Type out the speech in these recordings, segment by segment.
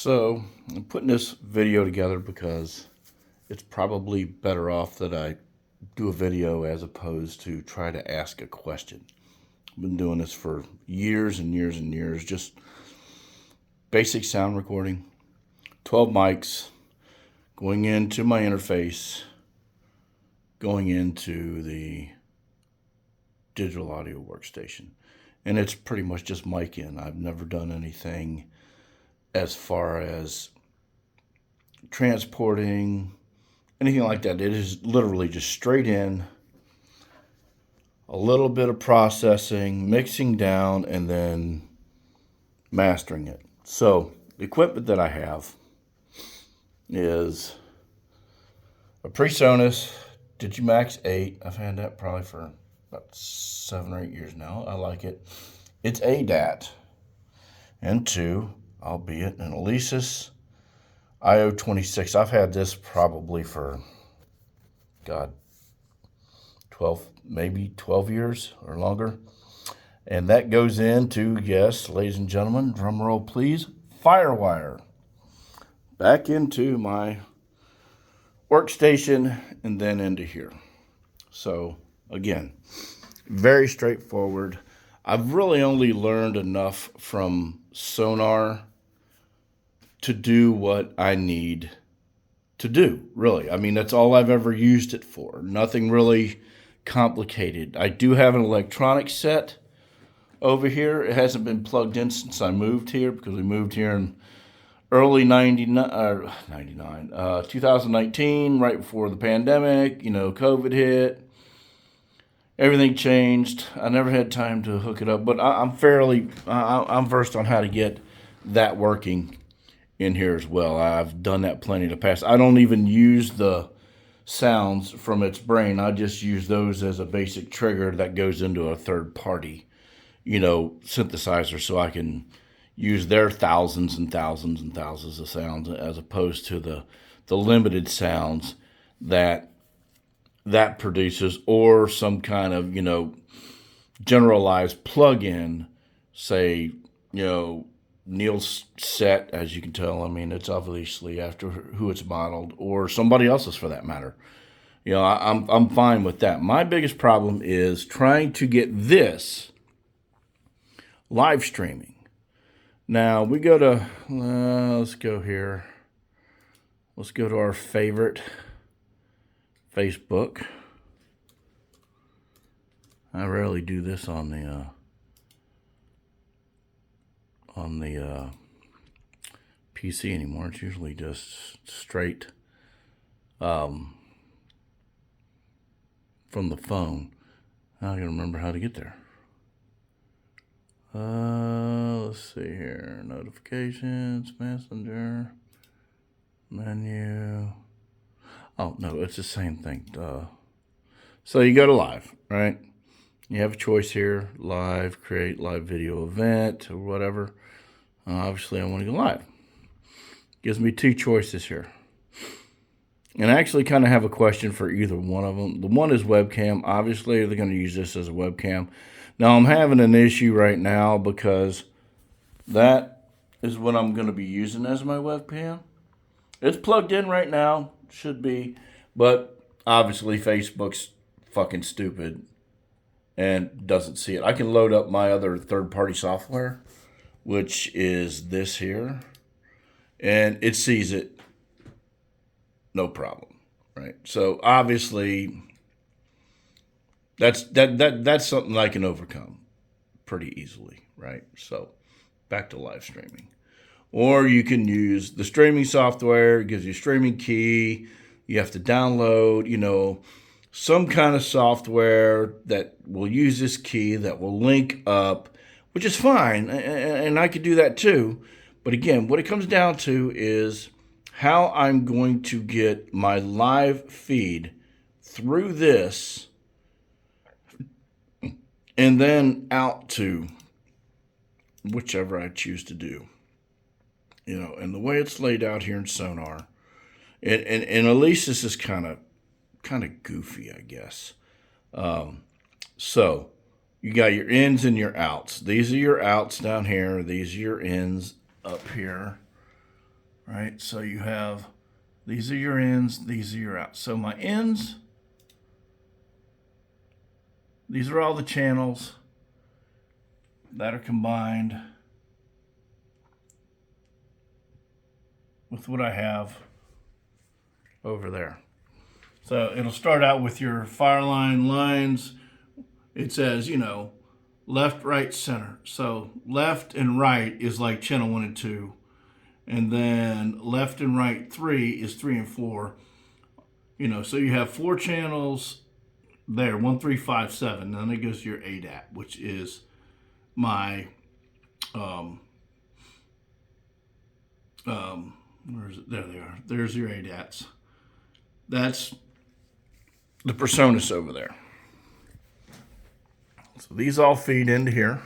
So I'm putting this video together because it's probably better off that I do a video as opposed to try to ask a question. I've been doing this for years and years and years, just basic sound recording, 12 mics, going into my interface, going into the digital audio workstation. And it's pretty much just mic in. I've never done anything as far as transporting, anything like that. It is literally just straight in, a little bit of processing, mixing down, and then mastering it. So the equipment that I have is a PreSonus Digimax 8. I've had that probably for about 7 or 8 years now. I like it. It's ADAT. And 2, albeit an Alesis IO26. I've had this probably for, 12 years or longer. And that goes into, yes, ladies and gentlemen, drum roll please, Firewire. Back into my workstation and then into here. So again, very straightforward. I've really only learned enough from Sonar to do what I need to do, really. I mean, that's all I've ever used it for. Nothing really complicated. I do have an electronic set over here. It hasn't been plugged in since I moved here because we moved here in early 2019, right before the pandemic. COVID hit. Everything changed. I never had time to hook it up, but I'm versed on how to get that working in here as well. I've done that plenty in the past. I don't even use the sounds from its brain. I just use those as a basic trigger that goes into a third party, synthesizer, so I can use their thousands and thousands and thousands of sounds as opposed to the limited sounds that produces, or some kind of, generalized plug-in, say, Neil's set, as you can tell. I mean, it's obviously after who it's modeled, or somebody else's for that matter. I'm fine with that. My biggest problem is trying to get this live streaming. Now we go to, let's go here. Let's go to our favorite Facebook. I rarely do this on the PC anymore. It's usually just straight from the phone. I gotta remember how to get there. Let's see here. Notifications, Messenger, menu. Oh, no, it's the same thing. So you go to live, right? You have a choice here, live, create live video event, or whatever. Obviously, I want to go live. Gives me 2 choices here. And I actually kind of have a question for either one of them. The one is webcam. Obviously, they're going to use this as a webcam. Now, I'm having an issue right now because that is what I'm going to be using as my webcam. It's plugged in right now. Should be. But obviously, Facebook's fucking stupid and doesn't see it. I can load up my other third-party software, which is this here, and it sees it, no problem, right? So obviously, that's something I can overcome pretty easily, right? So back to live streaming. Or you can use the streaming software. It gives you a streaming key. You have to download, some kind of software that will use this key that will link up, which is fine. And I could do that too. But again, what it comes down to is how I'm going to get my live feed through this and then out to whichever I choose to do. And the way it's laid out here in Sonar, and Alesis is kind of goofy, I guess. So you got your ins and your outs. These are your outs down here. These are your ins up here. right? So you have, these are your ins, these are your outs. So my ins, these are all the channels that are combined with what I have over there. So it'll start out with your fire line lines. It says, you know, left, right, center. So left and right is like channel 1 and 2. And then left and right 3 is 3 and 4. You know, so you have 4 channels there, 1, 3, 5, 7. Then it goes to your ADAT, which is my where is it? There they are. There's your ADATs. That's the PreSonus over there. So these all feed into here.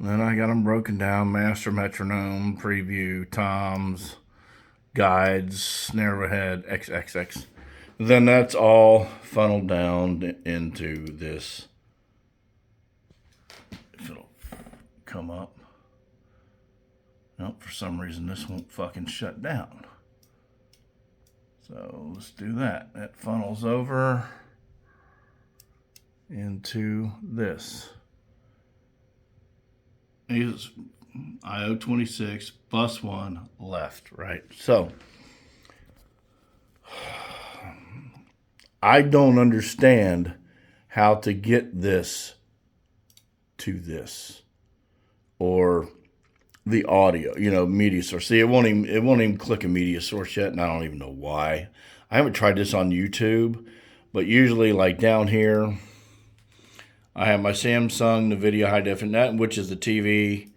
And then I got them broken down: master, metronome, preview, toms, guides, snare ahead, XXX. Then that's all funneled down into this. If it'll come up. Nope, for some reason this won't fucking shut down. So let's do that. That funnels over into this. Is IO26, bus 1, left, right? So I don't understand how to get this to this, or the audio, you know, media source. See, it won't even click a media source yet, and I don't even know why. I haven't tried this on YouTube, but usually, like down here, I have my Samsung, the video high definition, which is the TV,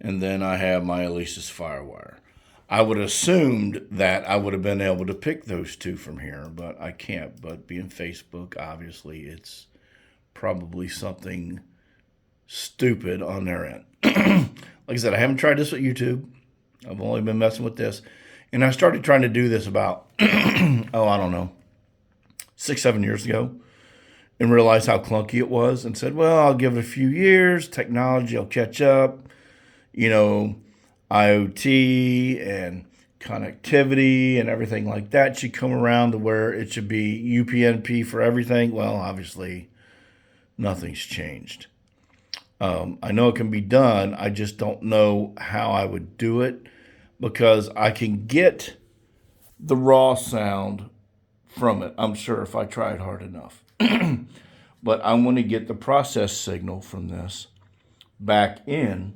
and then I have my Alesis Firewire. I would have assumed that I would have been able to pick those two from here, but I can't. But being Facebook, obviously, it's probably something stupid on their end. Like I said, I haven't tried this with YouTube. I've only been messing with this. And I started trying to do this about, I don't know, 6, 7 years ago, and realized how clunky it was, and said, well, I'll give it a few years. Technology will catch up. You know, IoT and connectivity and everything like that should come around to where it should be UPnP for everything. Well, obviously, nothing's changed. I know it can be done. I just don't know how I would do it, because I can get the raw sound from it, I'm sure, if I tried hard enough. But I want to get the process signal from this back in.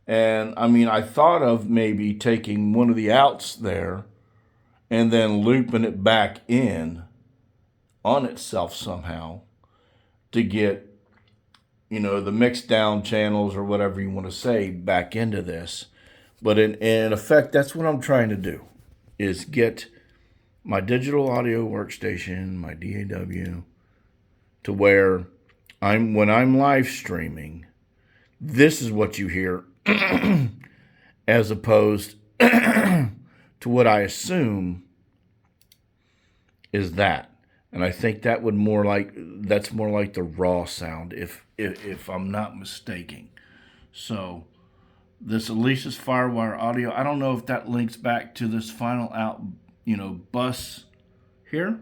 And I mean, I thought of maybe taking one of the outs there and then looping it back in on itself somehow to get, you know, the mixed down channels or whatever you want to say back into this. But in effect, that's what I'm trying to do, is get my digital audio workstation, my DAW, to where when I'm live streaming, this is what you hear as opposed to what I assume is that. And I think that's more like the raw sound, if I'm not mistaken. So this Alesis Firewire audio, I don't know if that links back to this final out, you know, bus here.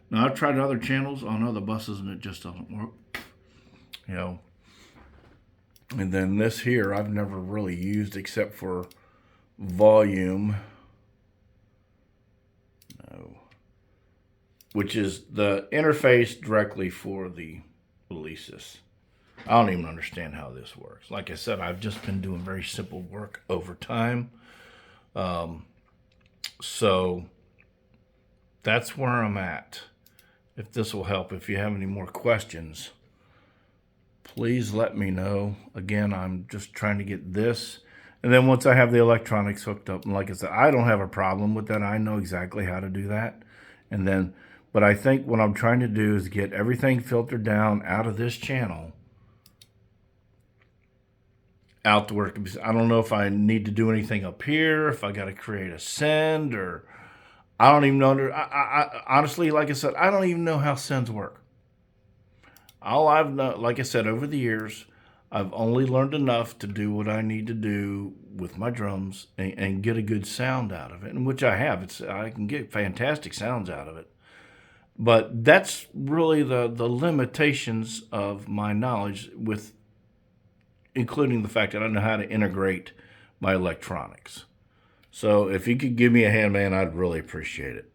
Now, I've tried other channels on other buses and it just doesn't work. You know. And then this here I've never really used except for volume. No. Which is the interface directly for the Alesis. I don't even understand how this works. Like I said, I've just been doing very simple work over time. So that's where I'm at. If this will help, if you have any more questions, please let me know. Again, I'm just trying to get this. And then once I have the electronics hooked up, and like I said, I don't have a problem with that. I know exactly how to do that. And then, but I think what I'm trying to do is get everything filtered down out of this channel, out to work. I don't know if I need to do anything up here, if I got to create a send, or I don't even know. I honestly, like I said, I don't even know how sends work. All I've known, like I said, over the years, I've only learned enough to do what I need to do with my drums and get a good sound out of it, and which I have. I can get fantastic sounds out of it. But that's really the limitations of my knowledge, with including the fact that I know how to integrate my electronics. So if you could give me a hand, man, I'd really appreciate it.